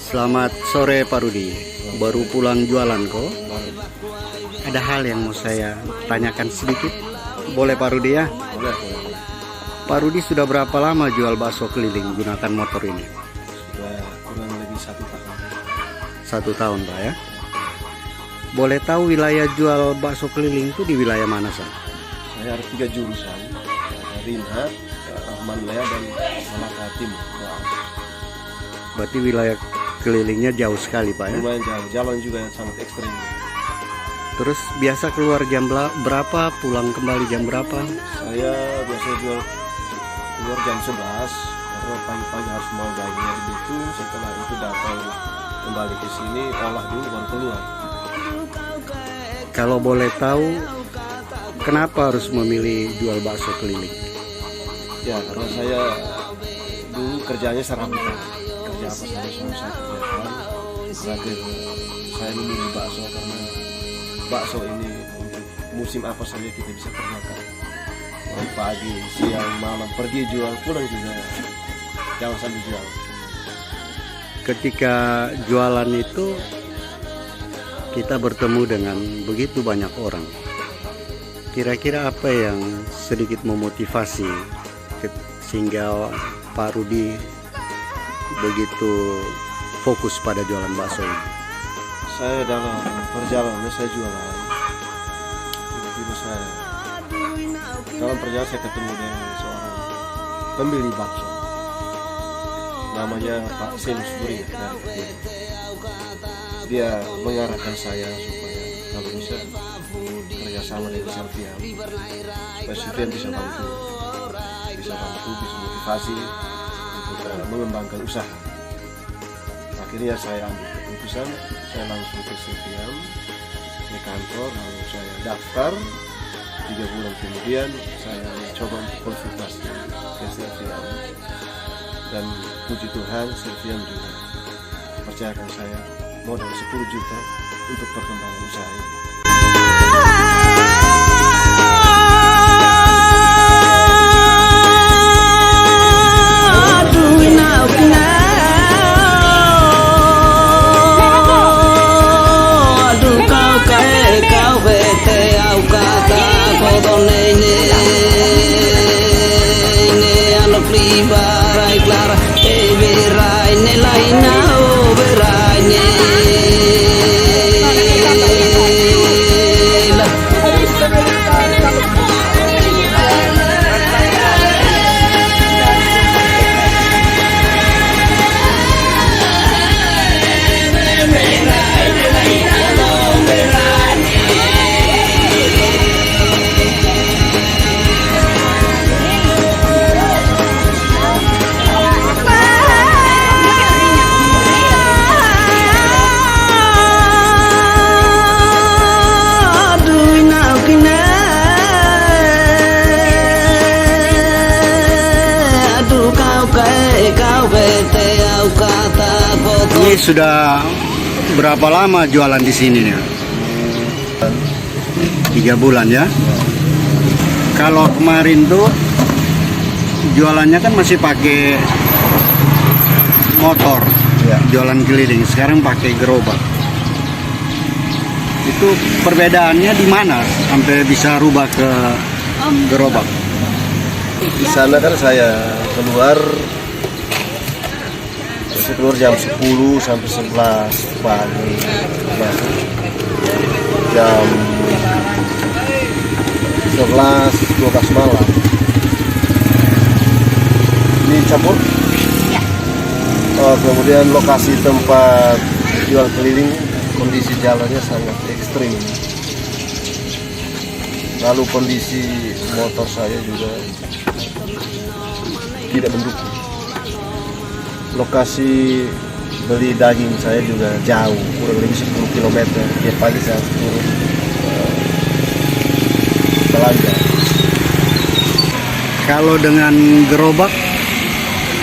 Selamat sore Pak Rudi, baru pulang jualan kok. Ada hal yang mau saya tanyakan sedikit, boleh Pak Rudi ya? Boleh. Pak Rudi sudah berapa lama jual bakso keliling gunakan motor ini? Sudah kurang lebih 1 tahun. 1 tahun Pak ya. Boleh tahu wilayah jual bakso keliling itu di wilayah mana San? Saya ada 3 jurusan, Rinhat, Rahman Lea, dan Malaka Timur. Berarti wilayah kelilingnya jauh sekali Pak ya? Lumayan jauh, jalan juga yang sangat ekstrim. Terus biasa keluar jam berapa, pulang kembali jam berapa? Saya biasa keluar jam 11 karena pagi-pagi harus mau dagingnya begitu. Setelah itu datang kembali ke sini, olah dulu baru keluar. Kalau boleh tahu, kenapa harus memilih jual bakso keliling? Ya, karena saya dulu kerjanya serabutan. Kerja apa saja selalu saya kerjakan. Berarti saya memilih bakso karena bakso ini untuk musim apa saja kita bisa kerjakan. Mau pagi, siang, malam, pergi jual, pulang juga jangan sambil jual. Ketika jualan itu kita bertemu dengan begitu banyak orang. Kira-kira apa yang sedikit memotivasi sehingga Pak Rudi begitu fokus pada jualan bakso ini? Saya dalam perjalanan saya jualan. Tiba-tiba saya dalam perjalanan saya ketemu dengan seorang pembeli bakso. Namanya Pak Selusuri dari Kediri. Dia mengarahkan saya supaya kalau bisa kerjasama dengan Sylvian, supaya Sylvian bisa bantu, bisa motivasi untuk mengembangkan usaha. Akhirnya saya ambil keputusan, saya langsung ke Sylvian di kantor, lalu saya daftar. 3 bulan kemudian saya coba untuk konsultasi ke Sylvian, dan puji Tuhan Sylvian juga percayakan saya modal 10 juta untuk perkembangan usaha ini. Ini sudah berapa lama jualan di sini nih? 3 bulan ya. Kalau kemarin tuh jualannya kan masih pakai motor, ya, jualan keliling. Sekarang pakai gerobak. Itu perbedaannya di mana sampai bisa rubah ke gerobak? Di sana kan saya keluar keluar jam 10 sampai 11 pagi. Nah, jam 11, 12 malam. Ini campur? Ya. Oh, kemudian lokasi tempat jual keliling, kondisi jalannya sangat ekstrim. Lalu kondisi motor saya juga tidak mendukung. Lokasi beli daging saya juga jauh, kurang lebih 10 km. Tiap pagi saya turun belanja. Kalau dengan gerobak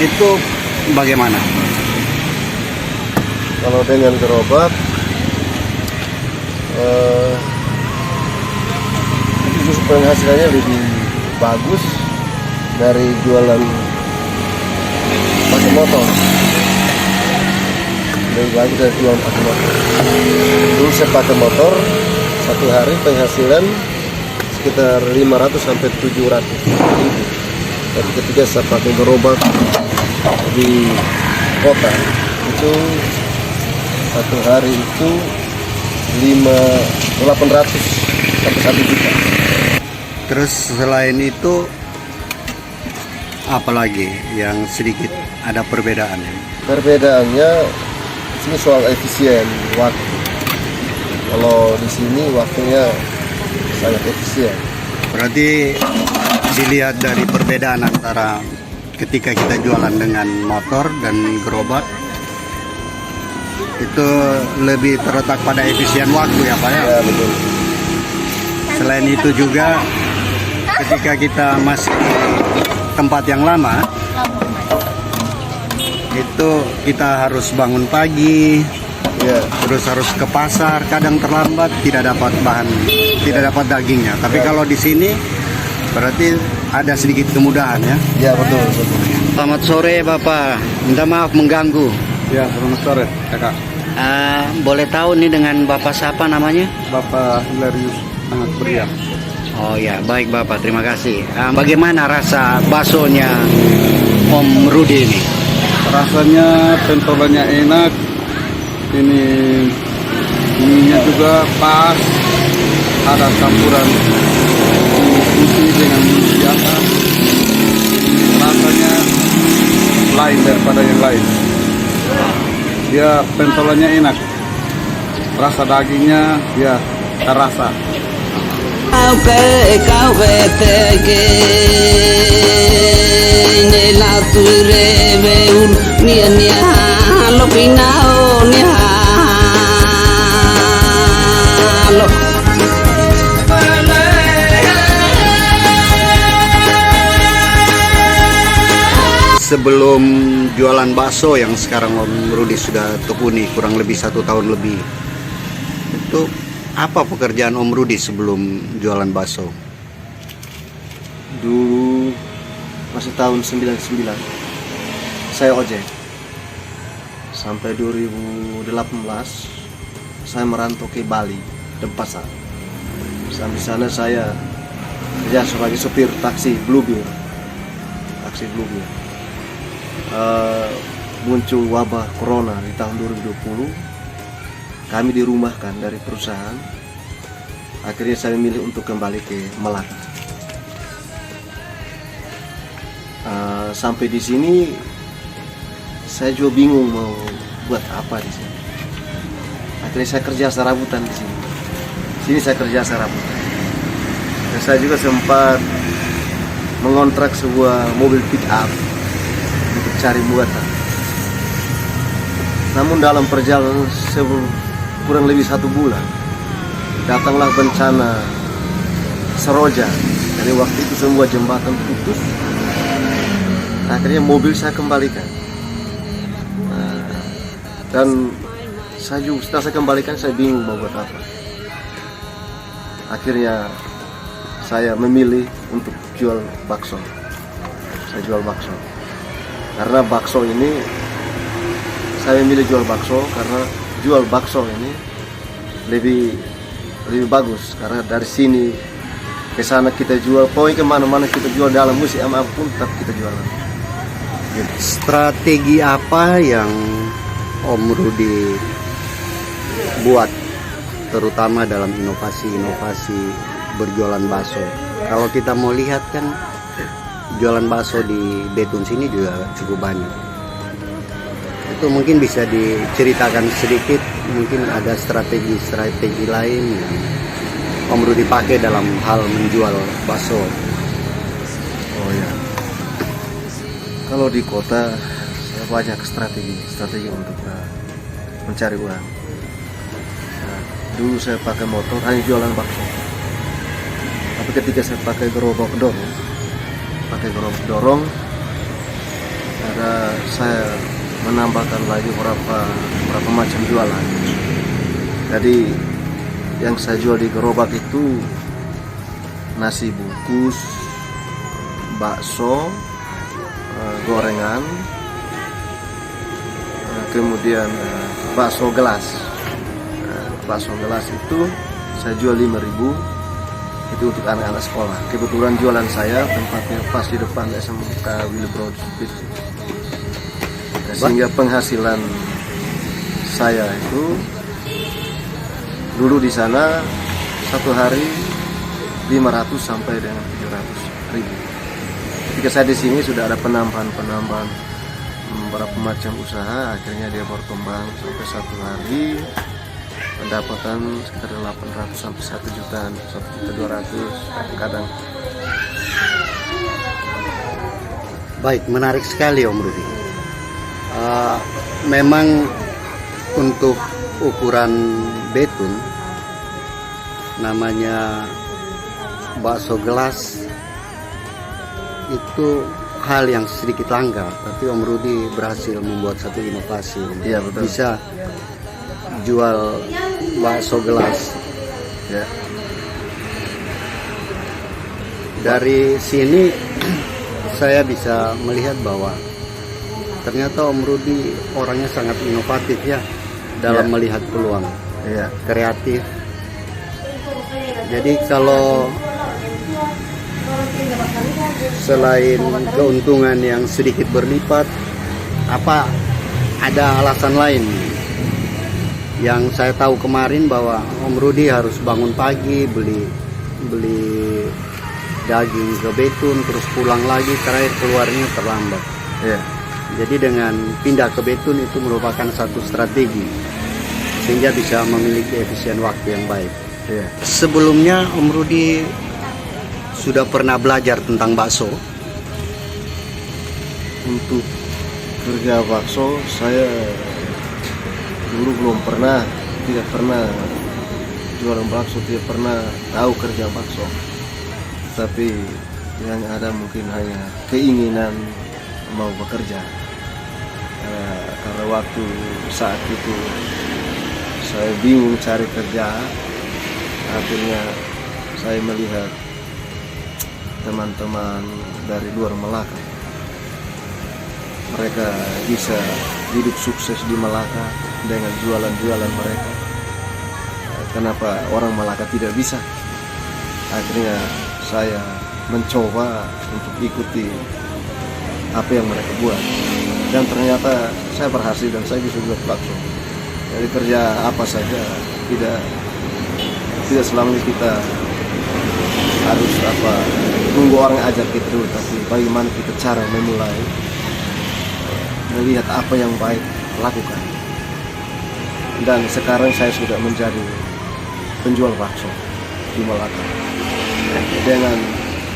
itu bagaimana? Kalau dengan gerobak itu penghasilannya lebih bagus dari jualan pakai motor. Lebih bagus dari jualan pakai motor. Dulu saya pakai motor satu hari penghasilan sekitar 500 sampai 700 ribu. Tapi ketika saya pakai gerobak di kota itu satu hari itu 800 sampai 1 juta. Terus selain itu apalagi yang sedikit ada perbedaannya? Perbedaannya ini soal efisien waktu. Kalau di sini waktunya sangat efisien. Berarti dilihat dari perbedaan antara ketika kita jualan dengan motor dan gerobak, itu lebih terletak pada efisien waktu ya Pak ya? Ya betul. Selain itu juga ketika kita masih di tempat yang lama, itu kita harus bangun pagi, Ya, terus harus ke pasar, kadang terlambat tidak dapat bahan, tidak dapat dagingnya. Tapi kalau di sini berarti ada sedikit kemudahan ya. ya betul betul. Selamat sore Bapak, minta maaf mengganggu. Ya, selamat sore, kakak. Boleh tahu nih dengan Bapak siapa namanya? Bapak Hilarius sangat Priam. Oh ya, baik Bapak, terima kasih. Bagaimana rasa baksonya Om Rudi ini? Rasanya pentolannya enak, ini minyak juga pas, ada campuran sushi dengan biasa. Rasanya lain daripada yang lain. Dia pentolannya enak, rasa dagingnya ya terasa. Kau beteke nela ture beul nia nia lo pinao nia lo. Sebelum jualan bakso yang sekarang Om Rudi sudah tekuni kurang lebih 1 tahun lebih, itu apa pekerjaan Om Rudi sebelum jualan bakso? Dulu masih tahun 99 saya ojek. Sampai 2018 saya merantau ke Bali, Denpasar. Sampai sana saya kerja sebagai sopir taksi Bluebeard. Taksi Bluebeard. Muncul wabah corona di tahun 2020. Kami dirumahkan dari perusahaan. Akhirnya saya memilih untuk kembali ke Melaka. Sampai di sini saya juga bingung mau buat apa di sini. Akhirnya saya kerja serabutan di sini. Sini saya kerja serabutan. Dan saya juga sempat mengontrak sebuah mobil pick up untuk cari muatan. Namun dalam perjalanan kurang lebih 1 bulan datanglah bencana Seroja. Dari waktu itu semua jembatan putus. Akhirnya mobil saya kembalikan. Dan saya juga setelah saya kembalikan saya bingung mau buat apa. Akhirnya saya memilih untuk jual bakso. Saya jual bakso. Karena bakso ini saya memilih jual bakso karena jual bakso ini lebih bagus karena dari sini ke sana kita jual, pokoknya kemana-mana kita jual, dalam musim pun tetap kita jualan. Strategi apa yang Om Rudi buat, terutama dalam inovasi-inovasi berjualan bakso. Kalau kita mau lihat kan jualan bakso di Betun sini juga cukup banyak. Itu mungkin bisa diceritakan sedikit, mungkin ada strategi-strategi lain yang Om Rudi pakai dalam hal menjual bakso. Oh ya, kalau di kota saya banyak strategi untuk mencari uang. Nah, dulu saya pakai motor hanya jualan bakso. Tapi ketika saya pakai gerobak dorong, ada saya menambahkan lagi berapa macam jualan. Jadi yang saya jual di gerobak itu nasi bungkus, bakso, gorengan, kemudian bakso gelas. Bakso gelas itu saya jual 5.000. Itu untuk anak-anak sekolah. Kebetulan jualan saya tempatnya pas di depan SMK Willebroad itu. Sehingga penghasilan saya itu dulu di sana satu hari 500 sampai dengan 700 ribu. Ketika saya di sini sudah ada penambahan beberapa macam usaha, akhirnya dia berkembang sampai satu hari pendapatan sekitar 800 sampai 1 jutaan, 1.200.000 kadang. Baik, menarik sekali Om Rudi. Memang untuk ukuran Betun, namanya bakso gelas, itu hal yang sedikit langka, tapi Om Rudi berhasil membuat satu inovasi. Iya, betul. Bisa jual bakso gelas. Ya. Dari sini saya bisa melihat bahwa ternyata Om Rudi orangnya sangat inovatif ya dalam Ya. melihat peluang, Iya. kreatif. Jadi kalau selain keuntungan yang sedikit berlipat, apa ada alasan lain? Yang saya tahu kemarin bahwa Om Rudi harus bangun pagi beli daging ke Betun, terus pulang lagi, terakhir keluarnya terlambat. Iya. Jadi dengan pindah ke Betun itu merupakan satu strategi sehingga bisa memiliki efisien waktu yang baik. Iya. Sebelumnya Om Rudi sudah pernah belajar tentang bakso. Untuk kerja bakso saya dulu tidak pernah jualan bakso, tidak pernah tahu kerja bakso. Tapi yang ada mungkin hanya keinginan mau bekerja. Karena waktu saat itu saya bingung cari kerja, akhirnya saya melihat teman-teman dari luar Malaka. Mereka bisa hidup sukses di Malaka dengan jualan-jualan mereka. Kenapa orang Malaka tidak bisa? Akhirnya saya mencoba untuk ikuti apa yang mereka buat, dan ternyata saya berhasil dan saya bisa buat bakso. Jadi kerja apa saja tidak selamanya kita harus tunggu orang ajar kita dulu, tapi bagaimana kita cara memulai, melihat apa yang baik lakukan. Dan sekarang saya sudah menjadi penjual bakso di Malaka dengan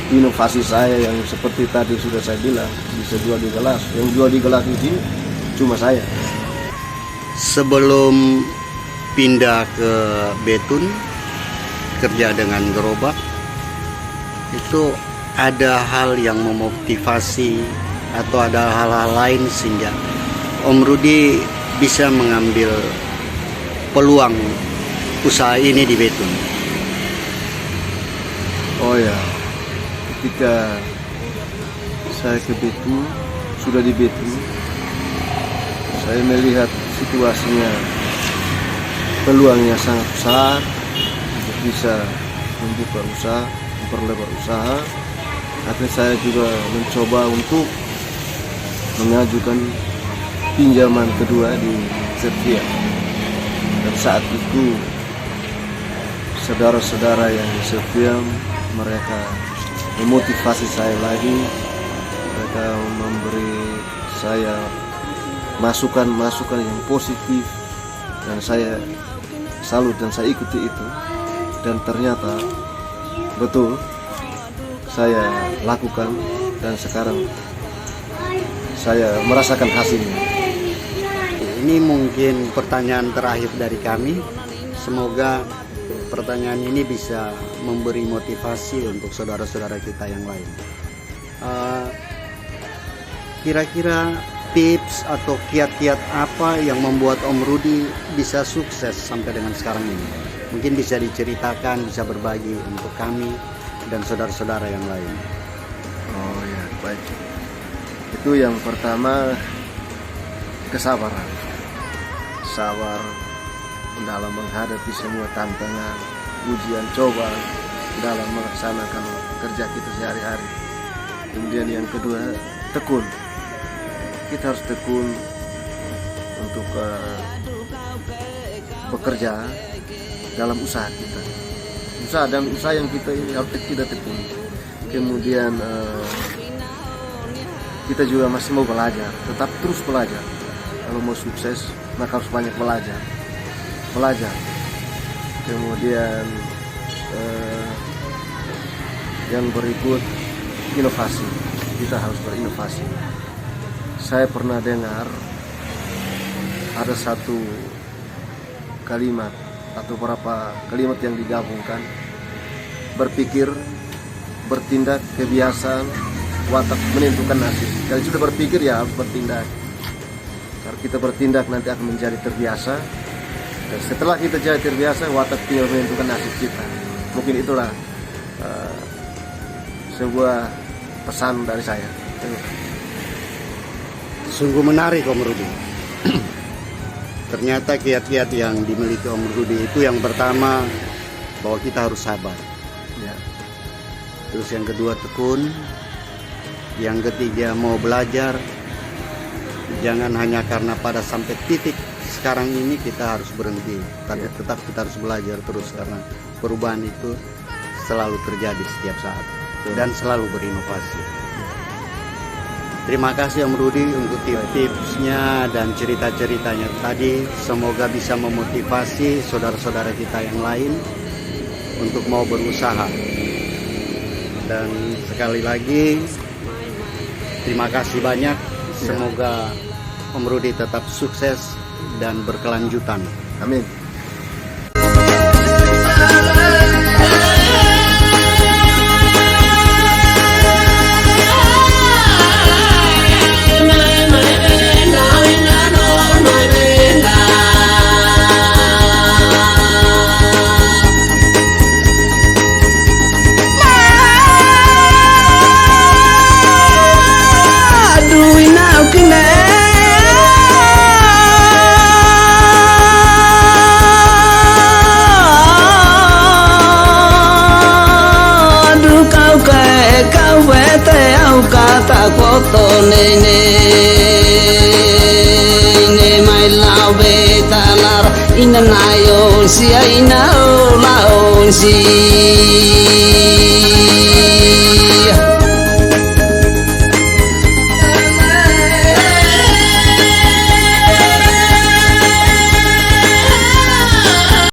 inovasi saya yang seperti tadi sudah saya bilang, bisa jual di gelas. Yang jual di gelas ini cuma saya. Sebelum pindah ke Betun kerja dengan gerobak, itu ada hal yang memotivasi atau ada hal-hal lain sehingga Om Rudi bisa mengambil peluang usaha ini di Betun. Oh ya, ketika saya ke Betun, sudah di Betun, saya melihat situasinya, peluangnya sangat besar untuk bisa membuka usaha, memperlebar usaha. Akhirnya saya juga mencoba untuk mengajukan pinjaman kedua di setia. Dan saat itu saudara-saudara yang setia mereka memotivasi saya lagi, mereka memberi saya masukan-masukan yang positif, dan saya salut dan saya ikuti itu, dan ternyata betul saya lakukan dan sekarang saya merasakan hasilnya. Ini mungkin pertanyaan terakhir dari kami. Semoga pertanyaan ini bisa memberi motivasi untuk saudara-saudara kita yang lain. Kira-kira tips atau kiat-kiat apa yang membuat Om Rudi bisa sukses sampai dengan sekarang ini? Mungkin bisa diceritakan, bisa berbagi untuk kami dan saudara-saudara yang lain. Oh ya, baik. Itu yang pertama, kesabaran. Sabar dalam menghadapi semua tantangan, ujian, cobaan dalam melaksanakan kerja kita sehari-hari. Kemudian yang kedua, tekun. Kita harus tekun untuk bekerja dalam usaha kita. Usaha yang kita ini harus kita tekun. Kemudian kita juga masih mau belajar, tetap terus belajar. Kalau mau sukses, maka harus banyak belajar. Kemudian yang berikut, inovasi. Kita harus berinovasi. Saya pernah dengar ada satu kalimat atau beberapa kalimat yang digabungkan: berpikir, bertindak, kebiasaan, watak menentukan nasib. Kalau sudah berpikir ya harus bertindak. Kalau kita bertindak nanti akan menjadi terbiasa. Dan setelah kita jadi terbiasa, watak tinggal menentukan nasib kita. Mungkin itulah sebuah pesan dari saya. Sungguh menarik Om Rudi. Ternyata kiat-kiat yang dimiliki Om Rudi itu yang pertama, bahwa kita harus sabar. Ya. Terus yang kedua tekun. Yang ketiga mau belajar. Jangan hanya karena pada sampai titik sekarang ini kita harus berhenti, tapi tetap kita harus belajar terus, karena perubahan itu selalu terjadi setiap saat dan selalu berinovasi. Terima kasih Om Rudi untuk tips-tipsnya dan cerita-ceritanya tadi. Semoga bisa memotivasi saudara-saudara kita yang lain untuk mau berusaha. Dan sekali lagi terima kasih banyak. Semoga Om Rudi tetap sukses dan berkelanjutan. Amin. Kata koto nene mai lao betalar ina nayo si ina lao si